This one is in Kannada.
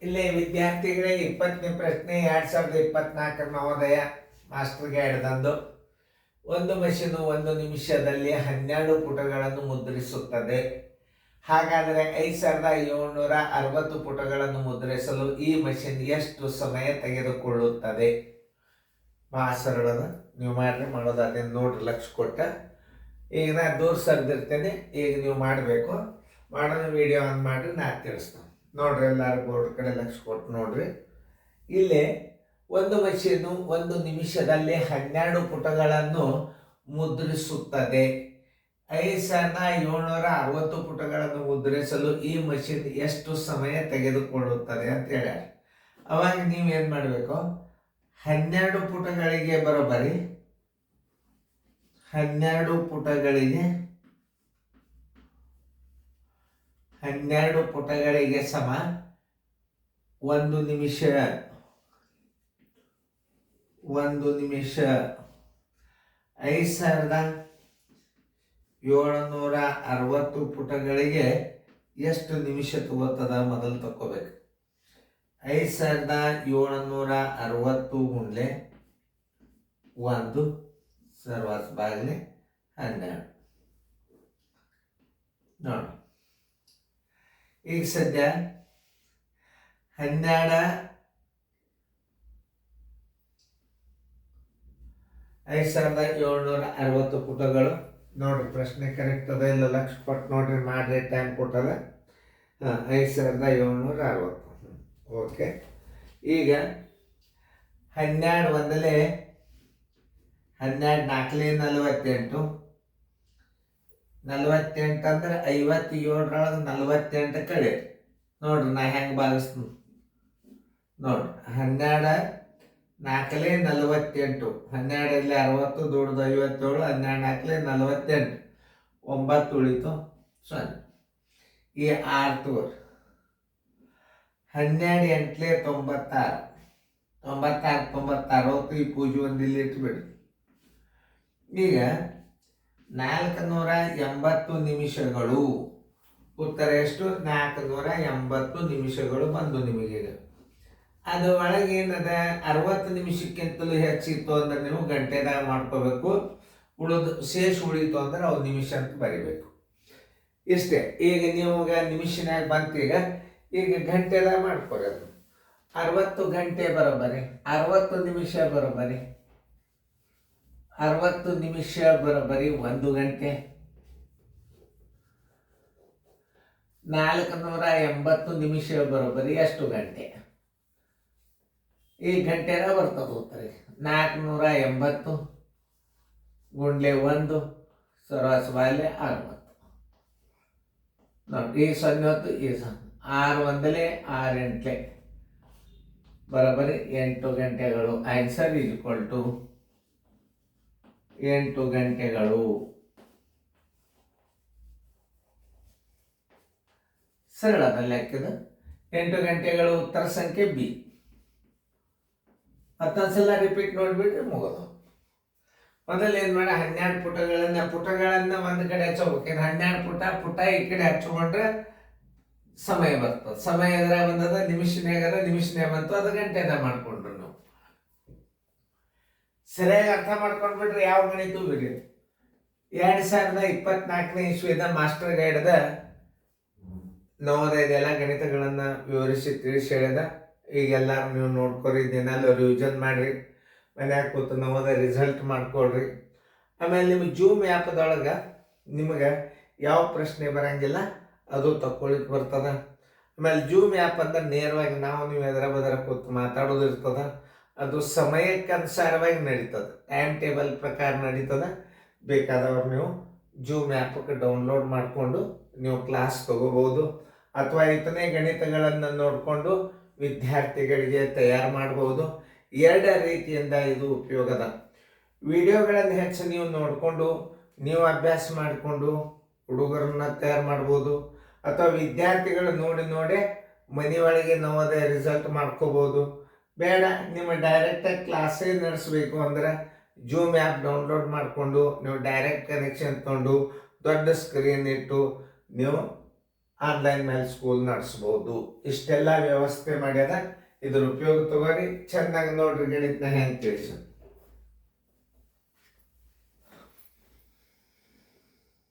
ಇಲ್ಲಿ ವಿದ್ಯಾರ್ಥಿಗಳೇ 20ನೇ ಪ್ರಶ್ನೆ 2024 ನವೋದಯ ಮಾಸ್ಟರ್ ಗೈಡ್ದಂದು. ಒಂದು ಮಷೀನು 1 ನಿಮಿಷದಲ್ಲಿ 12 ಪುಟಗಳನ್ನು ಮುದ್ರಿಸುತ್ತದೆ. ಹಾಗಾದರೆ 5760 ಪುಟಗಳನ್ನು ಮುದ್ರಿಸಲು ಈ ಮಷೀನ್ ಎಷ್ಟು ಸಮಯ ತೆಗೆದುಕೊಳ್ಳುತ್ತದೆ? ಭಾಳ ಸರಳದ, ನೀವು ಮಾಡೋದಾದ್ರೆ ನೋಡ್ರಿ, ಲಕ್ಷ ಕೊಟ್ಟ. ಈಗ ನಾ ದೂರ ಸರಿದಿರ್ತೇನೆ, ಈಗ ನೀವು ಮಾಡಬೇಕು. ಮಾಡೋದು ವಿಡಿಯೋ ಆನ್ ಮಾಡಿ ನಾ ತಿಳಿಸ್ತೇನೆ. ನೋಡ್ರಿ, ಎಲ್ಲರೂ ಬೋರ್ಡ್ ಕಡೆ ಲಕ್ಷ ಕೊಟ್ಟು ನೋಡ್ರಿ. ಇಲ್ಲಿ ಒಂದು ಮಷೀನು 1 ನಿಮಿಷದಲ್ಲಿ 12 ಪುಟಗಳನ್ನು ಮುದ್ರಿಸುತ್ತದೆ. 5760 ಪುಟಗಳನ್ನು ಮುದ್ರಿಸಲು ಈ ಮಷೀನ್ ಎಷ್ಟು ಸಮಯ ತೆಗೆದುಕೊಳ್ಳುತ್ತದೆ ಅಂತ ಹೇಳ್ಯಾರ. ಅವಾಗ ನೀವೇನು ಮಾಡಬೇಕು, 12 ಪುಟಗಳಿಗೆ ಬರೋಬ್ಬರಿ 12 ಪುಟಗಳಿಗೆ ಸಮ 1 ನಿಮಿಷ. 5760 ಪುಟಗಳಿಗೆ ಎಷ್ಟು ನಿಮಿಷ ತಗೋತದ ಮೊದಲು ತಗೋಬೇಕು. 5760 ಗುಂಡ್ಲೆ 1 ಸರ್ವಾಸ್ ಬಾಗಿಲೆ 12 ನೋಡಿ. ಈಗ ಸದ್ಯ 5760 ಪುಟಗಳು ನೋಡ್ರಿ. ಪ್ರಶ್ನೆ ಕರೆಕ್ಟ್ ಅದ ಇಲ್ಲ ಲಕ್ಷ ಕೊಟ್ಟು ನೋಡ್ರಿ, ಮಾಡ್ರಿ, ಟೈಮ್ ಕೊಟ್ಟದ. 5760. ಓಕೆ. ಈಗ 12 ಒಂದಲೇ 12 4 48. 48 ಅಂದ್ರೆ 57ರೊಳಗೆ 48 ಕಡೆ ನೋಡ್ರಿ, ನಾ ಹೆಂಗೆ ಭಾಗಿಸ್ತೀನಿ ನೋಡ್ರಿ. 12 4 48. 12 ಇಲ್ಲಿ 60 ದೊಡ್ಡದು 57. 12 4 48. 9 ಉಳಿತು 0. ಈ 6 ತಗೋರಿ. 12 8 96. 96 ಈ ಪೂಜೆ ಒಂದು ಇಲ್ಲಿ ಇಟ್ಬಿಡ್ರಿ. ಈಗ 480 ನಿಮಿಷಗಳು. ಉತ್ತರ ಎಷ್ಟು? 480 ನಿಮಿಷಗಳು ಬಂದು ನಿಮಗೀಗ. ಅದು ಒಳಗೆ ಏನದ 60 ನಿಮಿಷಕ್ಕಿಂತಲೂ ಹೆಚ್ಚಿತ್ತು ಅಂದ್ರೆ ನೀವು ಗಂಟೆದಾಗ ಮಾಡ್ಕೋಬೇಕು. ಶೇಷ ಉಳಿತು ಅಂದ್ರೆ ಅವು ನಿಮಿಷ ಅಂತ ಬರಿಬೇಕು. ಇಷ್ಟೇ. ಈಗ ನೀವು ನಿಮಿಷನಾಗ ಬಂತೀಗ, ಈಗ ಗಂಟೆದಾಗ ಮಾಡ್ಕೊರಿ. ಅದು 60 ಗಂಟೆ ಬರೋಬ್ಬರಿ 60 ನಿಮಿಷ ಬರೋಬ್ಬರಿ 60 ನಿಮಿಷ ಬರೋಬ್ಬರಿ 1 ಗಂಟೆ. 480 ನಿಮಿಷ ಬರೋಬ್ಬರಿ ಎಷ್ಟು ಗಂಟೆ? ಈ ಗಂಟೆನ ಬರ್ತದೆ ಉತ್ತರ. 480 ಗುಂಡ್ಲೆ 1 ಸರ್ವಾಸ ಬಾಲೆ 60 ನೋಡಿ. ಈ 0 ಈ 6 ಒಂದಲೇ 6 ಎಂಟ್ಲೆ ಬರೋಬ್ಬರಿ 8 ಗಂಟೆಗಳು. ಆನ್ಸರ್ ಈಸ್ ಈಕ್ವಲ್ ಟು 8 ಗಂಟೆಗಳು. ಸರಳದ ಲೆಕ್ಕದ 8 ಗಂಟೆಗಳು ಉತ್ತರ ಸಂಖ್ಯೆ ಬಿ. ಮತ್ತೊಂದ್ಸಲ ರಿಪೀಟ್ ನೋಡ್ಬಿಟ್ರೆ ಮುಗೋದು. ಮೊದಲು ಏನು ಮಾಡ, 12 ಪುಟಗಳನ್ನ ಒಂದು ಕಡೆ ಹಚ್ಚೋಬೇಕು. 12 ಪುಟ ಈ ಕಡೆ ಹಚ್ಕೊಂಡ್ರೆ ಸಮಯ ಬರ್ತದೆ. ಸಮಯ ಎದುರಾಗ ಬಂದದ, ನಿಮಿಷನೇ ಬಂತು, ಅದು ಗಂಟೆನ ಮಾಡ್ಕೊಂಡ್ರು ನಾವು. ಸರಿಯಾಗಿ ಅರ್ಥ ಮಾಡ್ಕೊಂಡ್ಬಿಟ್ರೆ ಯಾವ ಗಣಿತು ಬಿಡಿ. 2024ನೇ ಇಸ್ವಿದ ಮಾಸ್ಟರ್ ಗೈಡ್ದ ನವೋದಯದ ಗಣಿತಗಳನ್ನು ವಿವರಿಸಿ ತಿಳಿಸಿ ಹೇಳಿದ. ಈಗೆಲ್ಲರೂ ನೀವು ನೋಡ್ಕೊರಿ, ದಿನಾಲು ರಿವಿಷನ್ ಮಾಡಿರಿ, ಮನ್ಯಾಗ ಕೂತು ನವೋದಯ ರಿಸಲ್ಟ್ ಮಾಡ್ಕೊಳ್ರಿ. ಆಮೇಲೆ ನಿಮಗೆ ಜೂಮ್ ಆ್ಯಪ್ದೊಳಗೆ ನಿಮಗೆ ಯಾವ ಪ್ರಶ್ನೆ ಬರೋಂಗಿಲ್ಲ ಅದು ತಕ್ಕೊಳಿಕ್ಕೆ ಬರ್ತದೆ. ಆಮೇಲೆ ಜೂಮ್ ಆ್ಯಪ್ ಅಂದ್ರೆ ನೇರವಾಗಿ ನೀವು ಎದರ ಕೂತು ಮಾತಾಡೋದು ಇರ್ತದೆ. ಅದು ಸಮಯಕ್ಕೆ ಅನುಸಾರವಾಗಿ ನಡೀತದೆ, ಟೈಮ್ ಟೇಬಲ್ ಪ್ರಕಾರ ನಡೀತದೆ. ಬೇಕಾದವ್ರು ನೀವು ಜೂಮ್ ಆ್ಯಪಕ್ಕೆ ಡೌನ್ಲೋಡ್ ಮಾಡಿಕೊಂಡು ನೀವು ಕ್ಲಾಸ್ ತಗೋಬೋದು. ಅಥವಾ ಇತನೇ ಗಣಿತಗಳನ್ನು ನೋಡಿಕೊಂಡು ವಿದ್ಯಾರ್ಥಿಗಳಿಗೆ ತಯಾರು ಮಾಡ್ಬೋದು. 2 ರೀತಿಯಿಂದ ಇದು ಉಪಯೋಗದ. ವಿಡಿಯೋಗಳನ್ನು ಹೆಚ್ಚು ನೀವು ನೋಡಿಕೊಂಡು ನೀವು ಅಭ್ಯಾಸ ಮಾಡಿಕೊಂಡು ಹುಡುಗರನ್ನ ತಯಾರು ಮಾಡ್ಬೋದು. ಅಥವಾ ವಿದ್ಯಾರ್ಥಿಗಳು ನೋಡಿ ಮನೆಯೊಳಗೆ ನವೋದಯ ರಿಸಲ್ಟ್ ಮಾಡ್ಕೋಬೋದು. ಬೇಡ, ನಿಮ್ಮ ಡೈರೆಕ್ಟಾಗಿ ಕ್ಲಾಸೇ ನಡೆಸಬೇಕು ಅಂದ್ರೆ ಜೂಮ್ ಆ್ಯಪ್ ಡೌನ್ಲೋಡ್ ಮಾಡಿಕೊಂಡು ನೀವು ಡೈರೆಕ್ಟ್ ಕನೆಕ್ಷನ್ ತೊಗೊಂಡು ದೊಡ್ಡ ಸ್ಕ್ರೀನ್ ಇಟ್ಟು ನೀವು ಆನ್ಲೈನ್ ಮೇಲೆ ಸ್ಕೂಲ್ ನಡೆಸ್ಬೋದು. ಇಷ್ಟೆಲ್ಲ ವ್ಯವಸ್ಥೆ ಮಾಡ್ಯಾರ. ಇದ್ರ ಉಪಯೋಗ ತಗೋರಿ. ಚೆನ್ನಾಗಿ ನೋಡ್ರಿ ಗಣಿತನ ಹೆಂಗೆ ತಿಳಿಸ